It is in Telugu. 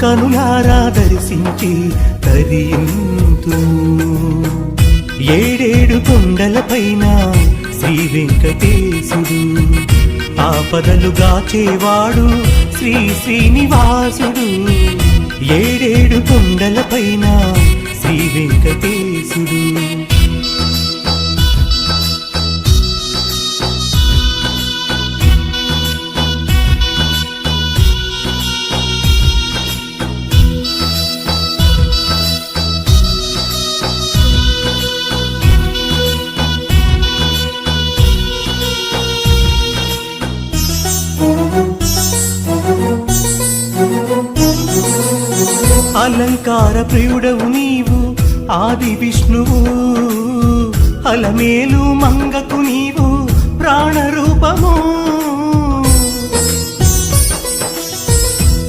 కనులారా దర్శించి తరింతు ఏడేడు కొండలపైన శ్రీ వెంకటేశుడు ఆపదలు గాచేవాడు శ్రీ శ్రీనివాసుడు ఏడేడు కొండలపైన శ్రీ వెంకటేశుడు అలంకార ప్రియుడవు నీవు ఆది విష్ణువు అలమేలు మంగకు నీవు ప్రాణరూపము